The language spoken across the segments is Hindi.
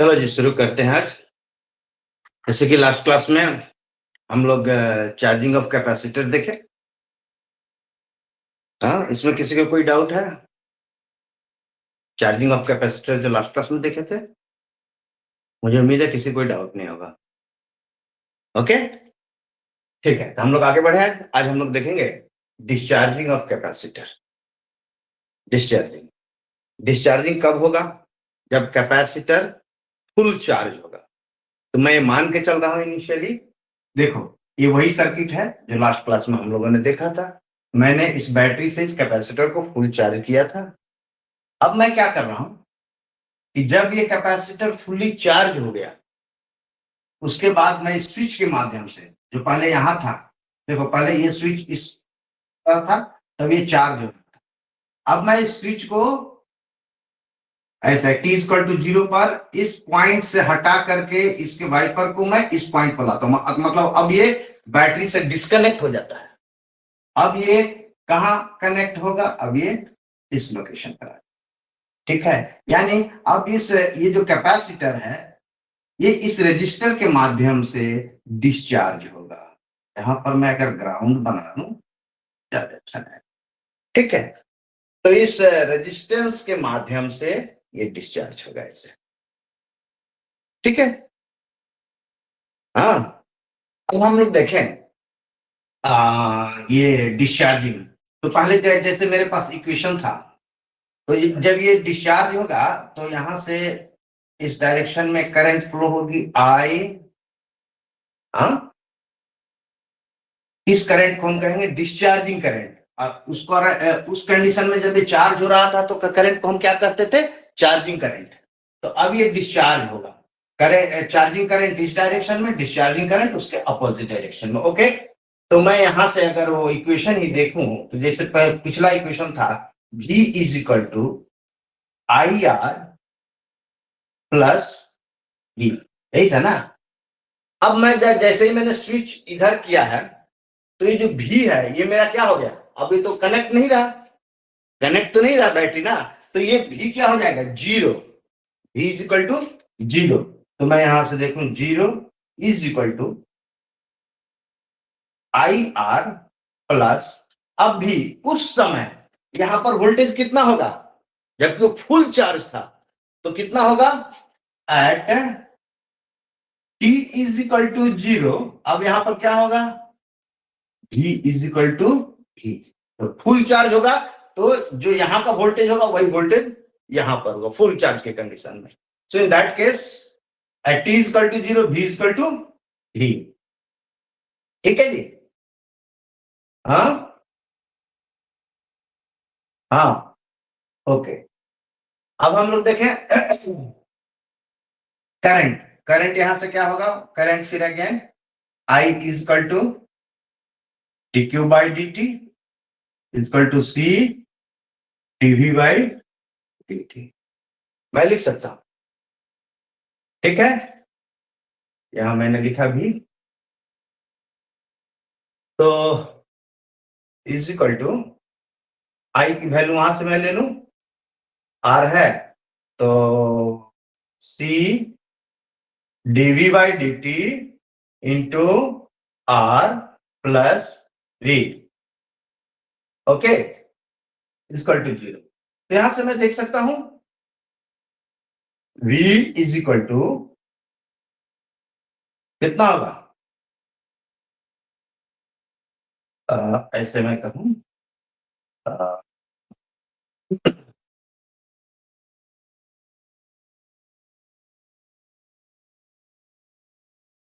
चलो जी शुरू करते हैं आज। जैसे कि लास्ट क्लास में हम लोग चार्जिंग ऑफ कैपेसिटर देखे। हाँ, इसमें किसी को कोई डाउट है? चार्जिंग ऑफ कैपेसिटर जो लास्ट क्लास में देखे थे, मुझे उम्मीद है किसी को कोई डाउट नहीं होगा। ओके, ठीक है, तो हम लोग आगे बढ़े। आज हम लोग देखेंगे discharging of capacitor. Discharging discharging कब होगा? जब कैपेसिटर फुल चार्ज होगा। तो मैं मान के चल रहा हूं इनिशियली, देखो ये वही सर्किट है जो लास्ट क्लास में हम लोगों ने देखा था। मैंने इस बैटरी से इस कैपेसिटर को फुल चार्ज किया था। अब मैं क्या कर रहा हूं कि जब ये कैपेसिटर फुल्ली चार्ज हो गया, उसके बाद मैं इस स्विच के माध्यम से, जो पहले यहां था, देखो पहले ये स्विच इस पर था, तब ये चार्ज हो गया। अब मैं इस स्विच को ऐसा t इक्वल टू 0 पर इस पॉइंट से हटा करके इसके वाइपर को मैं इस पॉइंट पर लाता हूं। मतलब अब ये बैटरी से डिस्कनेक्ट हो जाता है। अब ये कहां कनेक्ट होगा? अब ये इस लोकेशन पर। ठीक है, यानी अब ये जो कैपेसिटर है, ये इस रेजिस्टर के माध्यम से डिस्चार्ज होगा। यहां पर मैं अगर ग्राउंड बना लूं ज्यादा अच्छा है। ठीक है, तो इस रेजिस्टेंस के माध्यम से ये डिस्चार्ज होगा ऐसे। ठीक है, हाँ। अब हम लोग देखें ये डिस्चार्जिंग। तो पहले जैसे मेरे पास इक्वेशन था, तो जब ये डिस्चार्ज होगा तो यहां से इस डायरेक्शन में करंट फ्लो होगी आई। हाँ, इस करंट को हम कहेंगे डिस्चार्जिंग करंट। उसको उस कंडीशन में जब ये चार्ज हो रहा था तो करंट को हम क्या करते थे? Charging current. तो अब ये डिस्चार्ज होगा। करंट, चार्जिंग करंट इस डायरेक्शन में, डिस्चार्जिंग करंट उसके अपोजिट डायरेक्शन में। ओके, तो मैं यहां से अगर वो इक्वेशन ही देखूं तो जैसे पिछला इक्वेशन था, V is equal to I R plus V, यही था ना। अब मैं जैसे ही मैंने स्विच इधर किया है, तो ये जो V है ये मेरा क्या हो गया? अब ये तो कनेक्ट नहीं रहा, कनेक्ट तो नहीं रहा बैटरी ना, तो ये V क्या हो जाएगा? 0। V is equal to 0। तो मैं यहां से देखूं 0 is equal to I R plus, अब भी उस समय यहां पर वोल्टेज कितना होगा? जबकि वो फुल चार्ज था, तो कितना होगा? At t is equal to 0। अब यहां पर क्या होगा? v is equal to v। तो फुल चार्ज होगा तो जो यहां का वोल्टेज होगा वही वोल्टेज यहां पर होगा फुल चार्ज के कंडीशन में। So in that case at t is equal to 0, v is equal to v। ठीक है जी, हाँ हाँ, ओके। अब हम लोग देखें करंट। करंट यहां से क्या होगा? करंट फिर again I is equal to D Q by D T is equal to C TV by D T. मैं लिख सकता हूं, ठीक है। यहां मैंने लिखा भी, तो इज इक्वल टू आई की वैल्यू वहां से मैं ले लूं, आर है तो C DV by D t into R plus V. Okay, equal to 0। तो यहां से मैं देख सकता हूं V इज इक्वल टू कितना होगा? ऐसे मैं कहूं,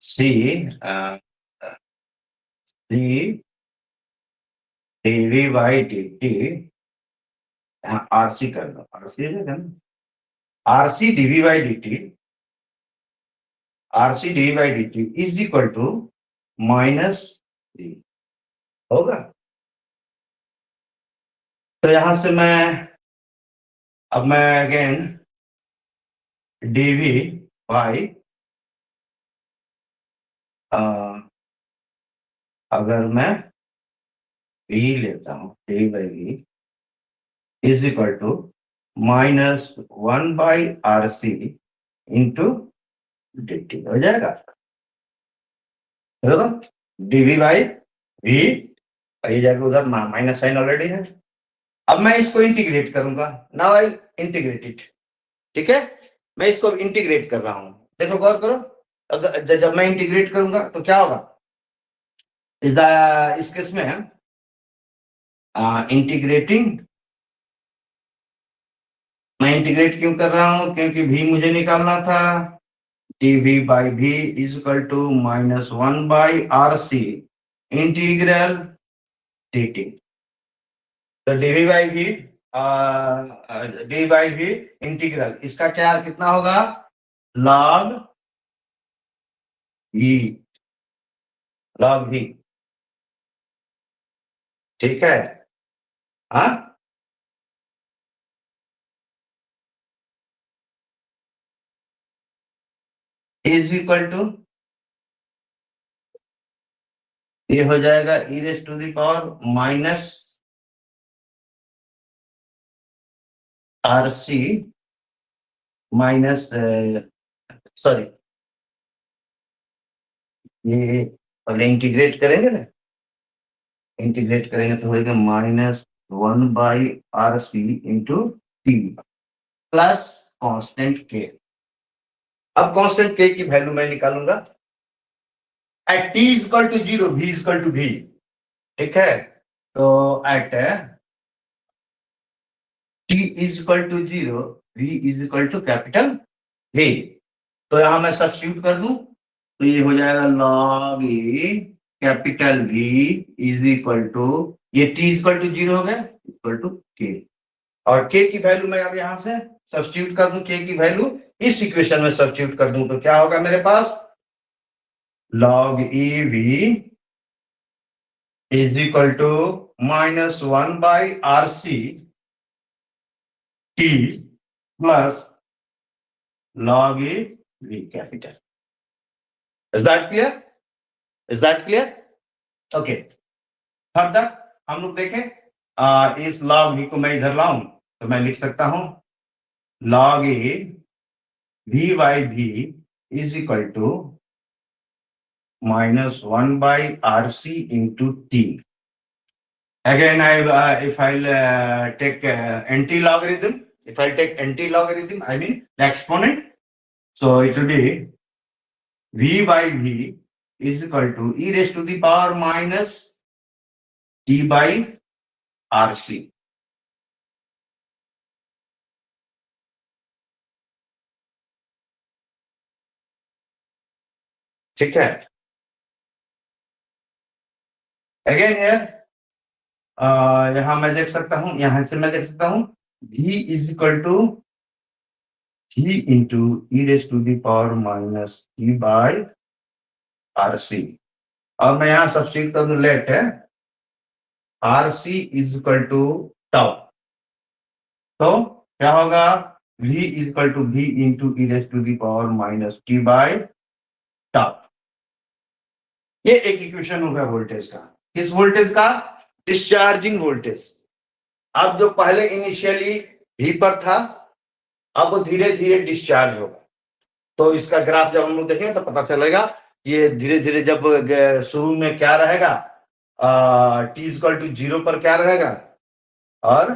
C C DV by D T, यहाँ आरसी कर दो, आरसी है ना, RC DV by D T, RC DV by D T is equal to minus D होगा। तो यहां से अब मैं अगेन डीवी बाई, अगर मैं V लेता हूं, D by V is equal to -1 by R C into dt हो जाएगा, dv बाई v, ये जाके उधर माइनस साइन ऑलरेडी है। अब मैं इसको इंटीग्रेट करूंगा, नाउ आई इंटीग्रेट इट, ठीक है, मैं इसको इंटीग्रेट कर रहा हूं। देखो गौर करो, अगर जब मैं इंटीग्रेट करूंगा तो क्या होगा, इस केस में इंटीग्रेटिंग, मैं इंटीग्रेट क्यों कर रहा हूं, क्योंकि v मुझे निकालना था, dv by v is equal to -1 by RC integral dt। तो dv by v, D by V integral, इसका क्या कितना होगा, log v, log v, ठीक है, हाँ, इज इक्वल टू, ये हो जाएगा e raise to the power minus RC minus, sorry, ये पहले इंटीग्रेट करेंगे ना, इंटीग्रेट करेंगे तो होगा -1 by RC into T plus constant K. अब कांस्टेंट के की वैल्यू मैं निकालूंगा at t equal to 0, v equal to v, ठीक है, तो एट t is equal to 0, v is equal to capital v, तो यहां मैं सब्स्टिट्यूट कर दूं तो ये हो जाएगा log e capital V is equal to, ये t इक्वल टू 0 हो गया, इक्वल टू k, और k की वैल्यू मैं अब यहां से सब्स्टिट्यूट कर दूं, k की वैल्यू इस इक्वेशन में सब्स्टिट्यूट कर दूं तो क्या होगा मेरे पास, log ev is equal to -1 by RC t plus log e v capital. Is that clear, is that clear, okay. Further हम लोग देखें, इस log v को मैं इधर लाऊं तो मैं लिख सकता हूं log e v by v is equal to -1 by RC into t। Again, if I'll take anti-logarithm, if I'll take anti-logarithm, I mean the exponent, so it will be v by v is equal to e raised to the power minus t by RC। ठीक है, अगेन हियर यहां मैं देख सकता हूं, यहां से मैं देख सकता हूं v is equal to v into e raise to the power minus t by RC, और मैं यहां सब्स्टिट्यूट कर दूं, लेट है RC is equal to tau, तो क्या होगा, v is equal to v into E raise to the power minus T by tau. ये एक इक्वेशन हो गया वोल्टेज का, किस वोल्टेज का, डिस्चार्जिंग वोल्टेज। अब जो पहले इनिशियली v पर था, अब वो धीरे धीरे डिस्चार्ज होगा, तो इसका ग्राफ जब हम लोग देखेंगे तो पता चलेगा ये धीरे धीरे, जब शुरू में क्या रहेगा, t इक्वल टू 0 पर क्या रहेगा, और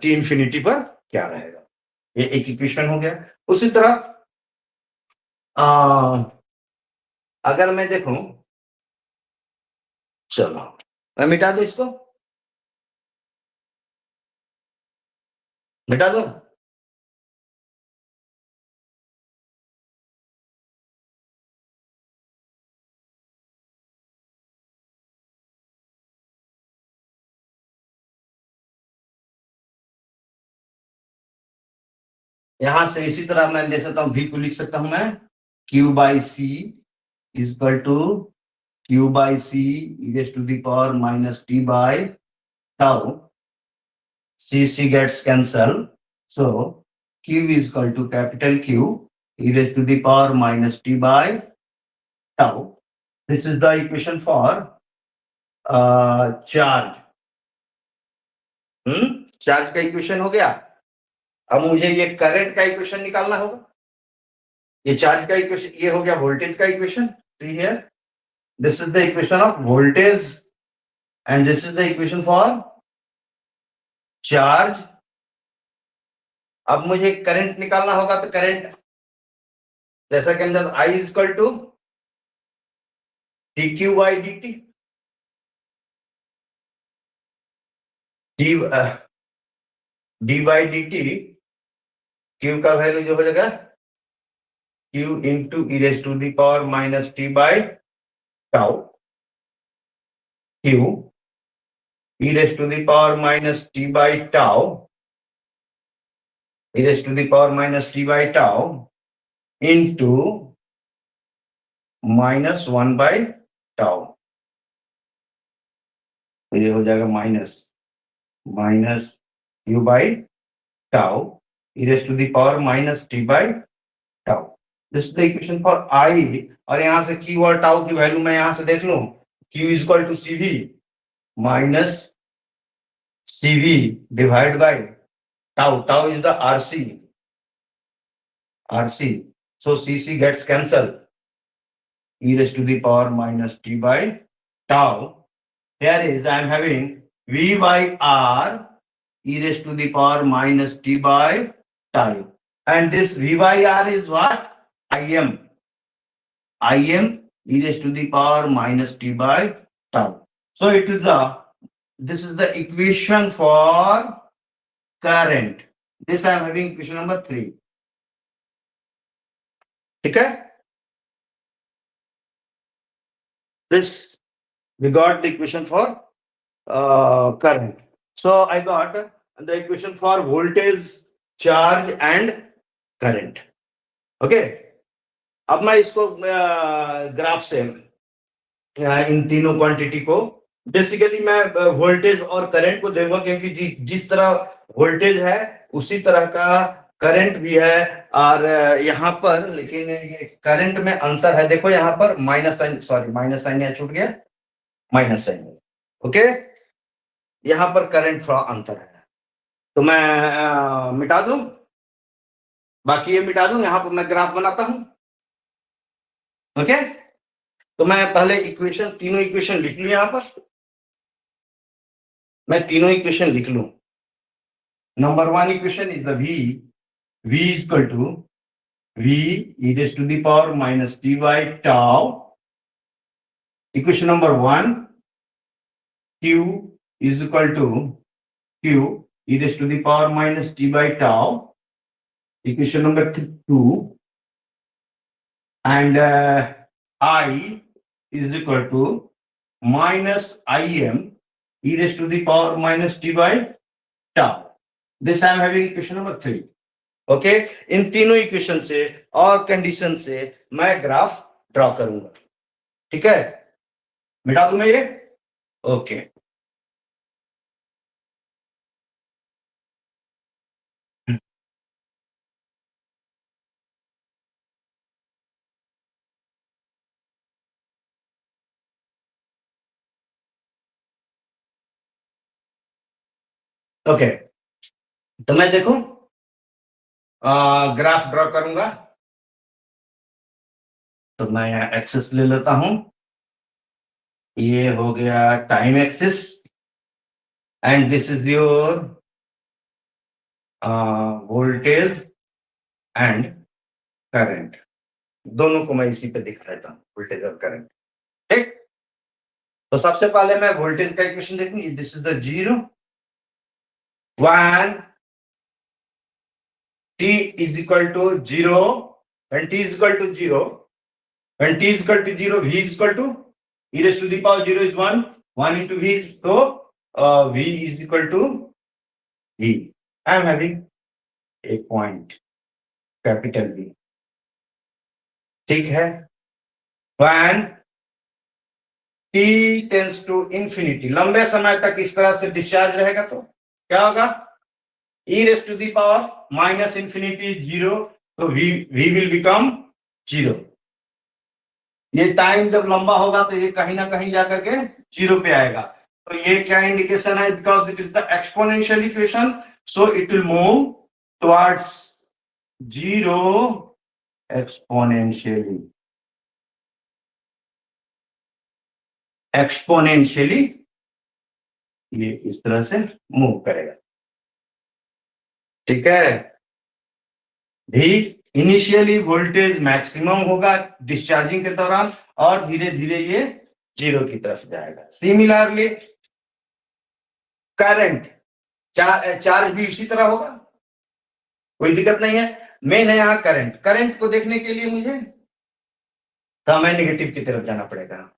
टी इंफिनिटी पर क्या रहेगा, ये एक इक्वेशन हो गया। उसी तरह अगर मैं देखूं, चलो मैं मिटा दो, इसको मिटा दो, यहां से इसी तरह मैं दे सकता हूं, v को लिख सकता हूं मैं q by C is equal to q by C E raise to the power minus t by tau, c gets cancel, so q is equal to capital Q e raised to the power minus t by tau. This is the equation for charge। Charge का इक्वेशन हो गया। अब मुझे ये करंट का इक्वेशन निकालना होगा, ये चार्ज का इक्वेशन, ये हो गया वोल्टेज का equation. Here this is the equation of voltage and this is the equation for charge. अब मुझे करंट निकालना होगा, तो करंट जैसा के अंदर I is equal to dq by dt, d by dt, q का वैल्यू जो हो जाएगा q into E raise to the power minus T by tau, q e raised to the power minus t by tau, e raised to the power minus t by tau into minus 1 by tau, तो ये हो जाएगा minus u by tau e raised to the power minus t by tau. This is the equation for I, और यहां से q और tau की वैल्यू मैं यहां से देख लूं, q is equal to cv minus cv divide by tau is the RC, so cc gets cancelled, e raised to the power minus t by tau. Here is I am having v by r e raised to the power minus t by tau, and this v by r is what? Im e raised to the power minus t by tau. So it is this is the equation for current. This I am having equation number 3. Okay, this we got the equation for current. So I got the equation for voltage, charge and current. Okay, अब मैं इसको ग्राफ से इन तीनों क्वांटिटी को बेसिकली मैं वोल्टेज और करंट को देखूंगा, क्योंकि जिस तरह वोल्टेज है उसी तरह का करंट भी है, और यहाँ पर लेकिन ये करंट में अंतर है। देखो यहाँ पर minus sign, sorry minus sign यहाँ छूट गया, माइनस साइन। ओके, यहाँ पर करंट थोड़ा अंतर है, तो मैं मिटा दूं, बाकी ये मिटा दूं, यहाँ पर मैं ग्राफ बनाता हूं। ओके, तो मैं पहले इक्वेशन, तीनों इक्वेशन लिख लूं, यहाँ पर मैं तीनों इक्वेशन लिख लूं। Number 1 equation is the v is equal to v e raised to the power minus t by tau. Equation number 1, q is equal to q e raised to the power minus t by tau. Equation number 2, and I is equal to minus Im e raised to the power minus t by tau. This I am having equation number 3. Okay, इन तीनों इक्वेशन से और कंडीशन से मैं ग्राफ ड्रॉ करूंगा। ठीक है, मिटा दूं मैं ये। ओके, ओके, तो मैं देखूं ग्राफ ड्रॉ करूंगा, तो मैं एक्सिस ले लेता हूं, ये हो गया time axis, and this is your voltage and current. दोनों को मैं इसी पे दिखा देता हूं, वोल्टेज और करंट। ठीक, तो सबसे पहले मैं वोल्टेज का इक्वेशन देखूंगी। This is the 0 1 t is equal to 0, when t is equal to 0, when t is equal to 0, v is equal to e raised to the power 0 is 1, 1 into v is, so v is equal to v. I am having a point, capital V. ठीक है, when t tends to infinity, लंबे समय तक इस तरह से डिस्चार्ज रहेगा तो क्या होगा? e raised to the power minus infinity 0, तो v will become 0. ये टाइम जब लंबा होगा तो ये कहीं ना कहीं जाकर के 0 पे आएगा। तो ये क्या इंडिकेशन है? Because it is the exponential equation, so it will move towards zero exponentially. Exponentially ये इस तरह से मूव करेगा, ठीक है। भी इनिशियली वोल्टेज मैक्सिमम होगा डिस्चार्जिंग के दौरान और धीरे धीरे ये जीरो की तरफ जाएगा। सिमिलरली करंट चार्ज भी इसी तरह होगा, कोई दिक्कत नहीं है। मेन है यहाँ करंट को देखने के लिए मुझे समय नेगेटिव की तरफ जाना पड़ेगा।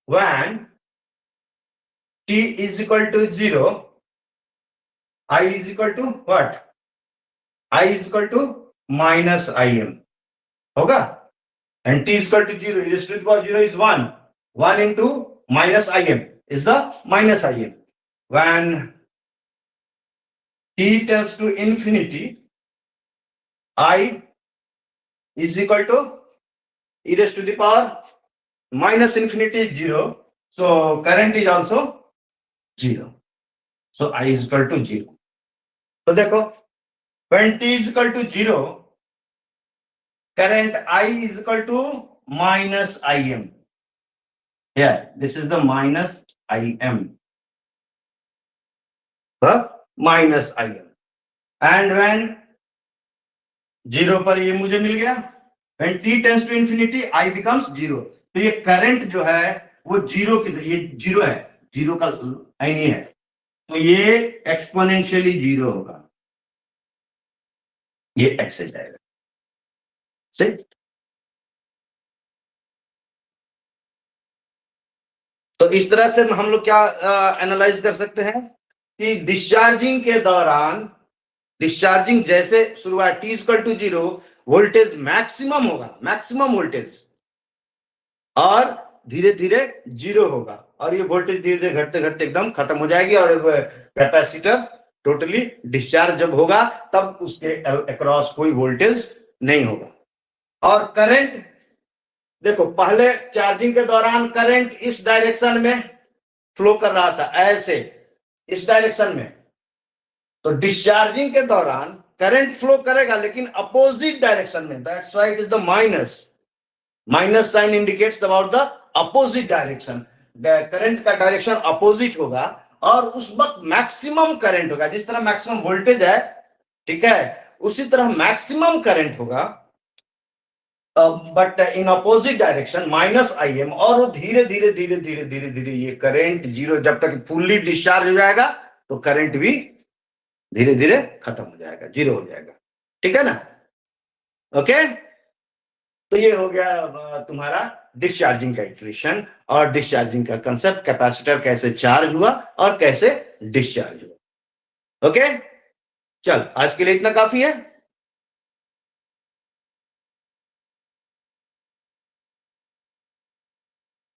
when t is equal to 0, I is equal to what? I is equal to minus Im होगा, and t is equal to 0, e raised to the power 0 is 1. 1 into minus Im is the minus Im. When t tends to infinity, I is equal to e raised to the power minus infinity is 0. So current is also 0. So I is equal to 0. तो देखो when t is equal to 0, current I is equal to minus Im. Here, this is the minus Im. Minus Im. And when 0 पर ये मुझे मिल गया, when t tends to infinity, I becomes 0. तो ये करंट जो है वो जीरो की, ये जीरो है, जीरो का साइन है, तो ये एक्सपोनेंशियली जीरो होगा, ये ऐसे जाएगा। सही। तो इस तरह से हम लोग क्या एनालाइज कर सकते हैं कि डिस्चार्जिंग के दौरान, डिस्चार्जिंग जैसे शुरुआत t equal to 0, voltage maximum होगा, मैक्सिमम वोल्टेज, और धीरे धीरे जीरो होगा, और ये वोल्टेज धीरे धीरे घटते घटते एकदम खत्म हो जाएगी, और कैपेसिटर टोटली डिस्चार्ज जब होगा तब उसके अक्रॉस कोई वोल्टेज नहीं होगा। और करंट देखो, पहले चार्जिंग के दौरान करंट इस डायरेक्शन में फ्लो कर रहा था, ऐसे इस डायरेक्शन में, तो डिस्चार्जिंग के दौरान करंट फ्लो करेगा लेकिन अपोजिट डायरेक्शन में, that's why it is the minus, minus sign indicates about the opposite direction. Current का डायरेक्शन अपोजिट होगा और उस वक्त मैक्सिमम करंट होगा, जिस तरह मैक्सिमम वोल्टेज है, ठीक है, उसी तरह मैक्सिमम करंट होगा, but in opposite direction minus Im, और वो धीरे धीरे धीरे धीरे धीरे धीरे ये करंट जीरो, जब तक फुल्ली डिस्चार्ज हो जाएगा तो करंट भी धीरे धीरे खत्म हो जाएगा, जीरो हो जाएगा, ठीक है ना। ओके, तो ये हो गया तुम्हारा डिस्चार्जिंग का इक्वेशन और डिस्चार्जिंग का कंसेप्ट, कैपेसिटर कैसे चार्ज हुआ और कैसे डिस्चार्ज हुआ। ओके, चल आज के लिए इतना काफी है।